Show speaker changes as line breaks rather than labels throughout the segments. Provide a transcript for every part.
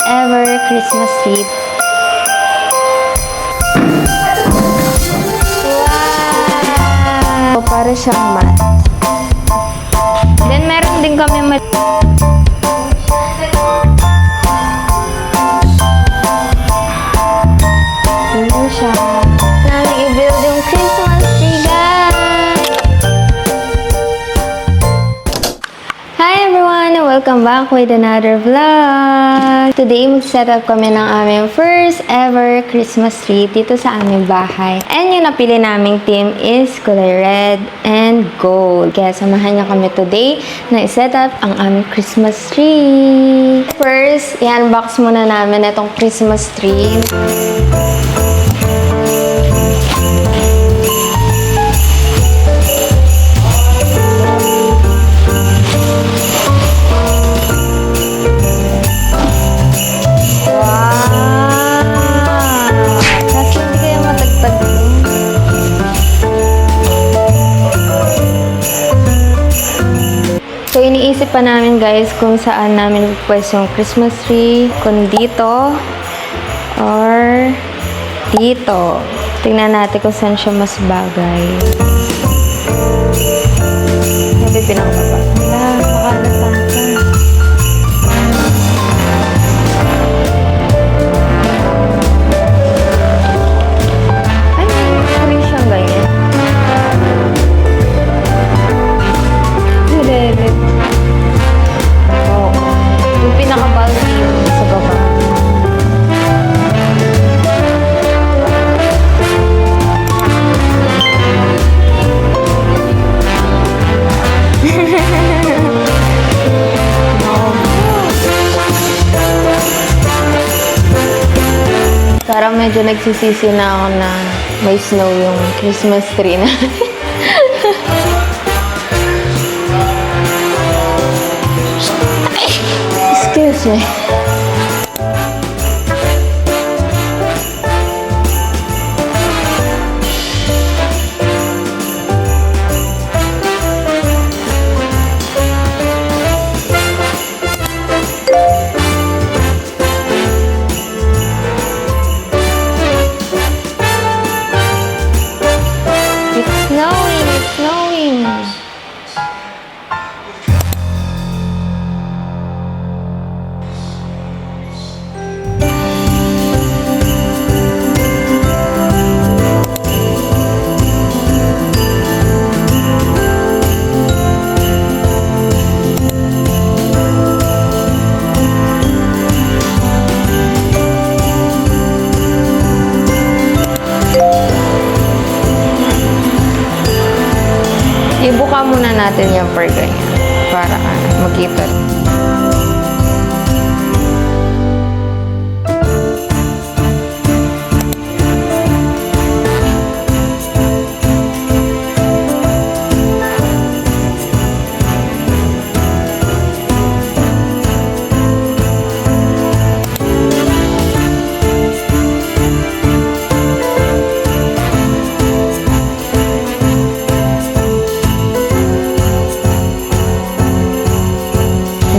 ever Christmas tree. Wow! Para siyang mat. Then, meron din kami Ano siya? Namin i-build yung Christmas tree, guys! Hi everyone! Welcome back with another vlog! Today, mag-set up kami ng aming first ever Christmas tree dito sa aming bahay. And yung napili naming theme is kulay red and gold. Kaya samahan niyo kami today na i-set up ang aming Christmas tree. First, i-unbox muna namin itong Christmas tree. So, iniisip pa namin guys kung saan namin pupwesto yung Christmas tree. Kung dito or dito. Tingnan natin kung saan siya mas bagay. Sabi pinakababa. Wala, makalatan ka. Ay, may siyang ganyan. Yung pinaka-bulky yung sa baba. Parang medyo nagsisisi na ako na may snow yung Christmas tree na. Excuse me. It's snowing, it's snowing. Ibuka muna natin yung per ganyan para makita.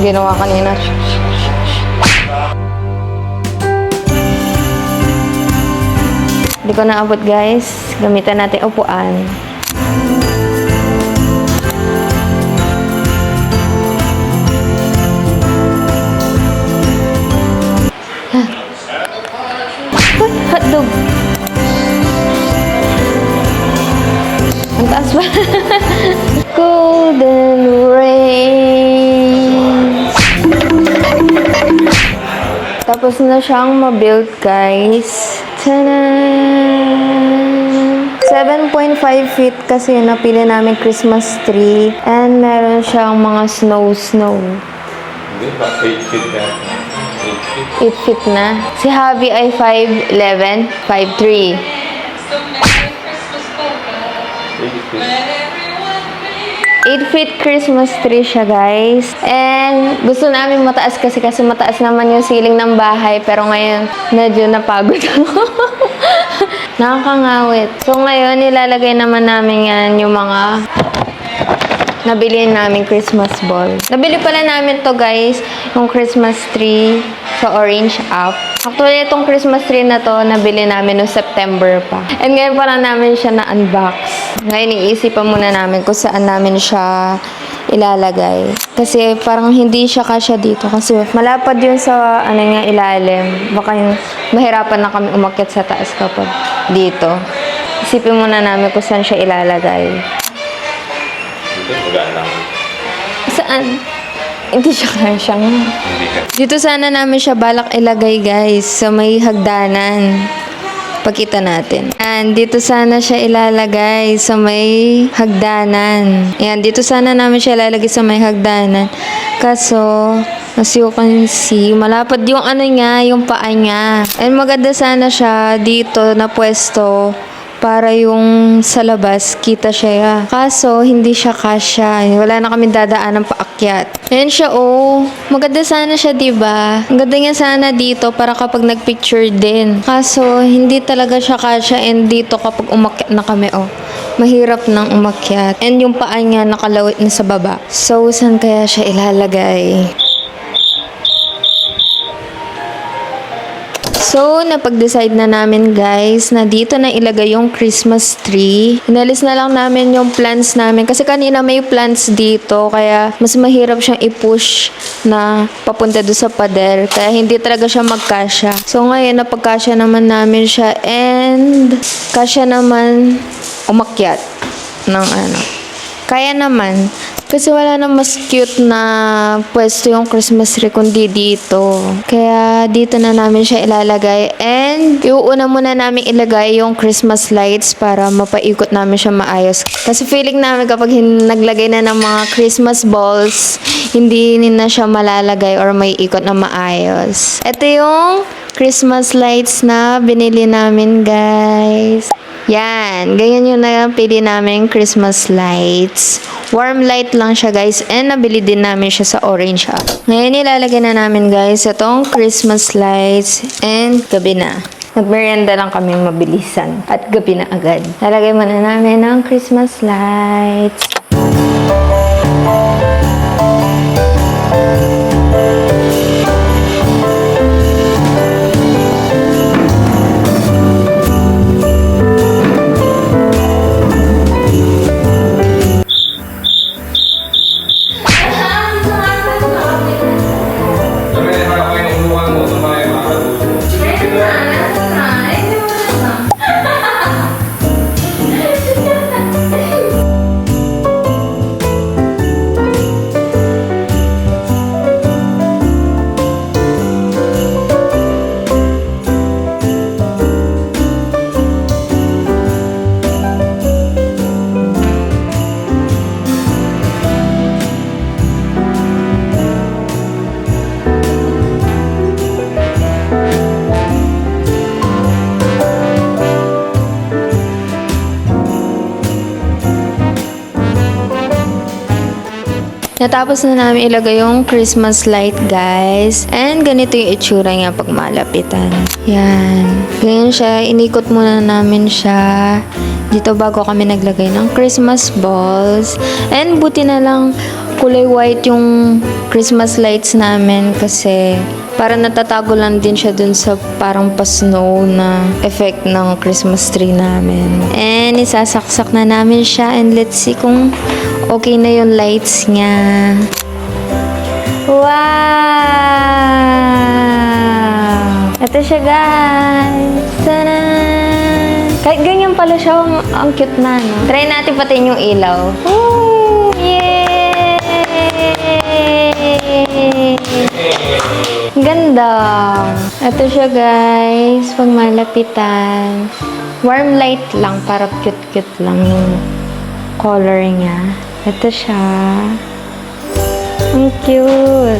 Ginawa kanina. Hindi ko naabot guys. Gamitan natin upuan. Hotdog. Ang taas ba? Golden rain. Tapos na siyang ma-build, guys. Tanan! 7.5 feet kasi yung napili namin Christmas tree. And meron siyang mga snow.
Hindi ba? 8 feet na.
8 feet na. Si Javi ay 5'11", 5'3". 8 feet Christmas tree siya, guys. And gusto namin mataas kasi mataas naman yung ceiling ng bahay. Pero ngayon, medyo napagod ako. Nakakangawit. So ngayon, nilalagay naman namin yan yung mga nabili namin Christmas ball. Nabili pala namin to guys, yung Christmas tree sa Orange app. Actually, itong Christmas tree na to, nabili namin noong September pa. And ngayon pa lang namin siya na-unbox. Ngayon, iisipan muna namin kung saan namin siya ilalagay. Kasi parang hindi siya kasya dito. Kasi malapad yun sa ilalim. Baka yung mahirapan na kami umakyat sa taas kapag dito. Isipin muna namin kung saan siya ilalagay.
Hindi, magaan lang.
Saan? Hindi siya kasya nga.
Hindi ka.
Dito sana namin siya balak ilagay guys. Sa may hagdanan. Pakita natin. Ayan, dito sana siya ilalagay sa may hagdanan. Ayan, dito sana namin siya ilalagay sa may hagdanan. Kaso, as you can see, malapad yung niya, yung paa niya. And maganda sana siya dito na pwesto para yung sa labas, kita siya. Kaso, hindi siya kasya. Wala na kami dadaan ng paakyat. Ayan siya, oh. Maganda sana siya, diba? Ang ganda niya sana dito para kapag nagpicture din. Kaso, hindi talaga siya kasya. And dito kapag umakyat na kami, oh. Mahirap nang umakyat. And yung paa niya nakalawit na sa baba. So, saan kaya siya ilalagay? So, napag-decide na namin guys na dito na ilagay yung Christmas tree. Inalis na lang namin yung plants namin kasi kanina may plants dito kaya mas mahirap siyang i-push na papunta doon sa pader. Kaya hindi talaga siya magkasya. So, ngayon napagkasya naman namin siya and kasya naman umakyat ng Kaya naman. Kasi wala na mas cute na pwesto yung Christmas tree kundi dito. Kaya dito na namin siya ilalagay. And iuuna muna namin ilagay yung Christmas lights para mapaikot namin siya maayos. Kasi feeling namin kapag naglagay na ng mga Christmas balls, hindi na siya malalagay or may ikot na maayos. Ito yung Christmas lights na binili namin guys. Yan, ganyan yung napili namin Christmas lights. Warm light lang siya guys and nabili din namin siya sa Orange app. Ngayon ilalagay na namin guys itong Christmas lights and gabi na. Nagmerienda lang kami mabilisan at gabi na agad. Lalagay muna namin ng Christmas lights. Natapos na namin ilagay yung Christmas light, guys. And ganito yung itsura niya pag malapitan. Yan. Ganyan siya. Inikot muna namin siya dito bago kami naglagay ng Christmas balls. And buti na lang kulay white yung Christmas lights namin kasi para natatago lang din siya dun sa parang pa-snow na effect ng Christmas tree namin. And isasaksak na namin siya and let's see kung okay na yung lights niya. Wow! Ito siya guys. Tanan! Kahit ganyan pala siya, ang cute na, no? Try natin patin yung ilaw. Woo! Yay! Ganda! Ito siya guys, pag malapitan. Warm light lang, para cute-cute lang yung color niya. Ito siya. Ang cute.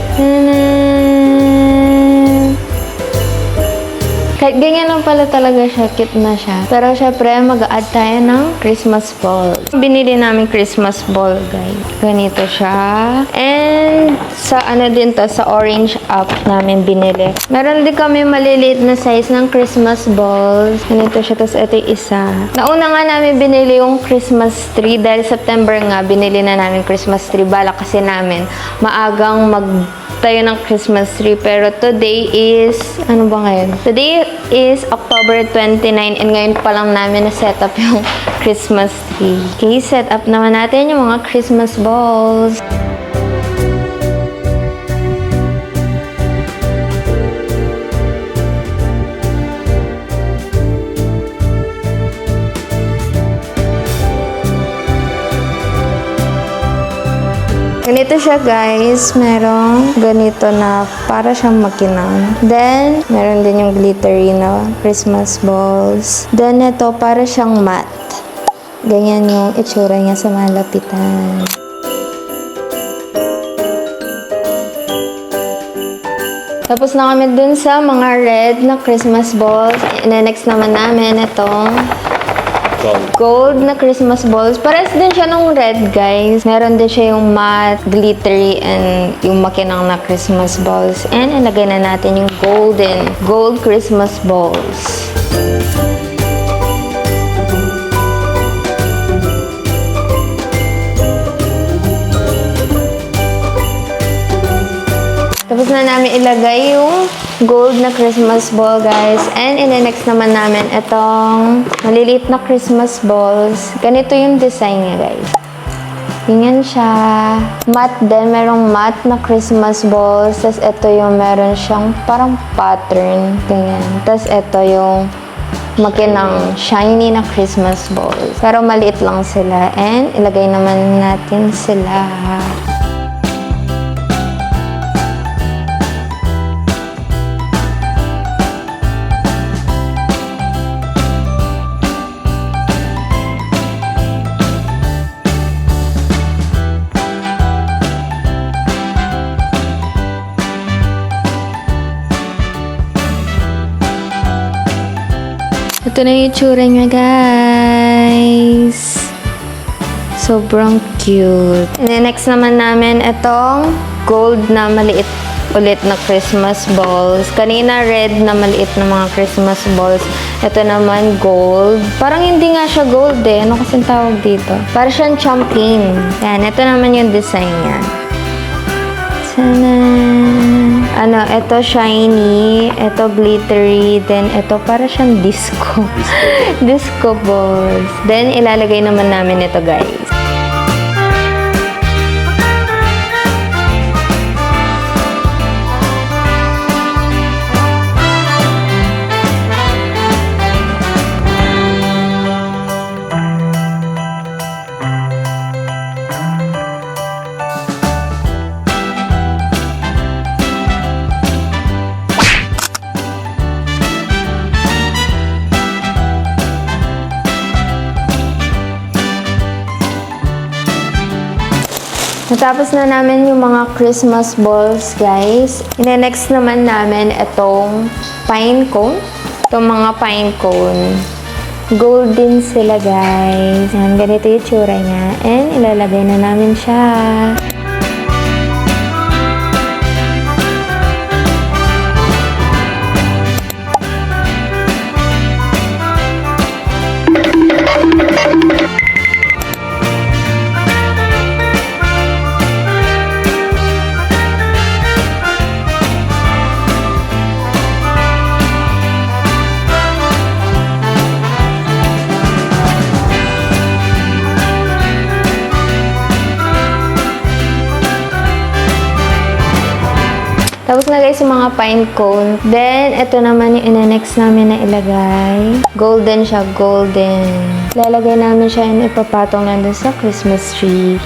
Kahit ganyan lang pala talaga siya, cute na siya. Pero syempre, mag-a-add tayo ng Christmas ball. Binili namin Christmas ball, guys. Ganito siya. And sa ano din to, sa orange app namin binili. Meron din kami maliliit na size ng Christmas balls. Ganito siya, tapos ito yung isa. Nauna nga namin binili yung Christmas tree dahil September nga, binili na namin Christmas tree. Bala kasi namin, maagang tayo ng Christmas tree. Pero today is, ano ba ngayon? Today is October 29 and ngayon pa lang namin na-set up yung Christmas tree. Okay, set up naman natin yung mga Christmas balls. Ganito siya guys, merong ganito na para siyang makinang. Then, meron din yung glittery na Christmas balls. Then, ito para siyang matte. Ganyan yung itsura niya sa malapitan. Tapos na kami dun sa mga red na Christmas balls. Next naman namin itong gold na Christmas balls. Pares din siya nung red, guys. Meron din siya yung matte, glittery, and yung makinang na Christmas balls. And ilagay na natin yung gold Christmas balls. Tapos na namin ilagay yung gold na Christmas ball, guys. And next naman namin itong maliliit na Christmas balls. Ganito yung design niya, guys. Ganyan siya. Matte din. Merong matte na Christmas balls. Tapos ito yung meron siyang parang pattern. Ganyan. Tapos ito yung makinang shiny na Christmas balls. Pero maliit lang sila. And ilagay naman natin sila. Ito na yung itsura niya, guys. Sobrang cute. And then next naman namin itong gold na maliit ulit na Christmas balls. Kanina red na maliit na mga Christmas balls. Ito naman gold. Parang hindi nga siya gold eh. Ano kasing tawag dito? Parang siyang champagne. Yan, ito naman yung design niya. Ito shiny, ito glittery, then ito para siyang disco. Disco balls. Then, ilalagay naman namin ito, guys. Natapos na namin yung mga Christmas balls, guys. Next naman namin itong pine cone. Itong mga pine cone. Golden sila, guys. Yan, ganito yung tsura niya. And ilalagay na namin siya. Tapos na guys yung mga pine cone. Then, ito naman yung next namin na ilagay. Golden siya, golden. Lalagay namin siya and ipapatong nandun sa Christmas tree.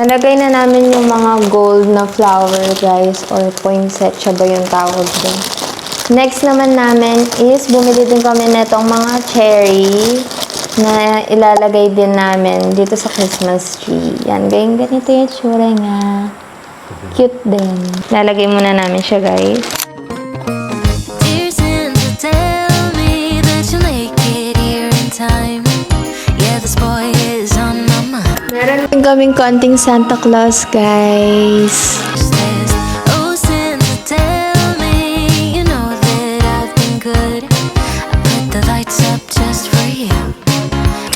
Nalagay na namin yung mga gold na flower, guys, or poinsettia siya ba yung tawag doon. Next naman namin is bumili din kami netong mga cherry. na ilalagay din namin dito sa Christmas tree. Yan, ganito yung tsura niya. Cute din. Lalagay muna namin siya, guys.
Dear Santa, tell me that you'll make it here in time. Yeah, this boy is on my mind.
Meron din kaming konting Santa Claus, guys.
Says, oh Santa, tell me you know that I've been good. I put the lights up just for you.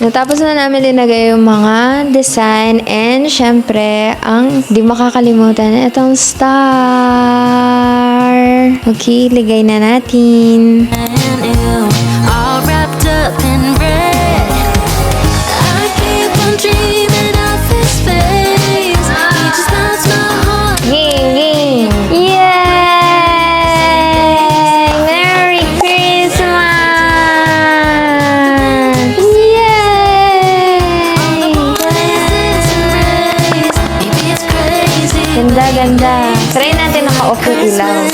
Natapos na namin linagay yung mga design and syempre, ang di makakalimutan, itong star. Okay, ligay na natin.
And you all wrapped up in red. I keep on dreaming of his face. He just melts my heart.
Ging, ging! Yay! Merry Christmas! Yay!
Maybe it's crazy.
Ganda, ganda. Try natin na ma-off yung ilaw.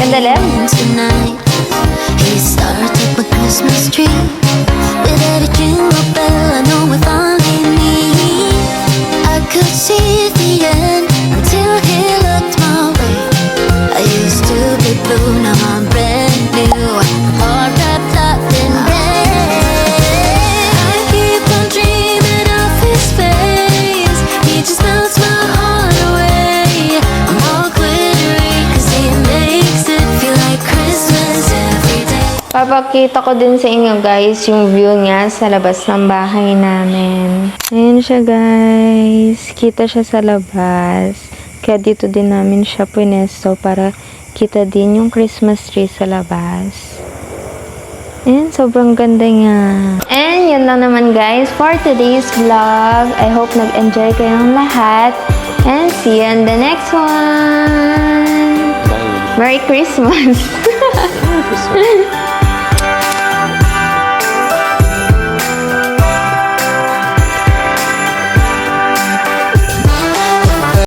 Ganda, Lem?
Tonight, he started my Christmas tree with every jingle bell. I know we finally meet. I could see the end until he looked my way. I used to be blue, now I'm brand new, all wrapped up in red. I keep on dreaming of his face. He just melts my heart away. I'm all glittery 'cause he makes it feel like Christmas every day.
Papakita ko din sa inyo, guys, yung view niya sa labas ng bahay namin. Ayan siya, guys. Kita siya sa labas. Kaya dito din namin siya punesto para kita din yung Christmas tree sa labas. Ayan, sobrang ganda niya. And yun lang naman, guys, for today's vlog. I hope nag-enjoy kayong lahat. And see you in the next one.
Bye.
Merry Christmas!
Christmas.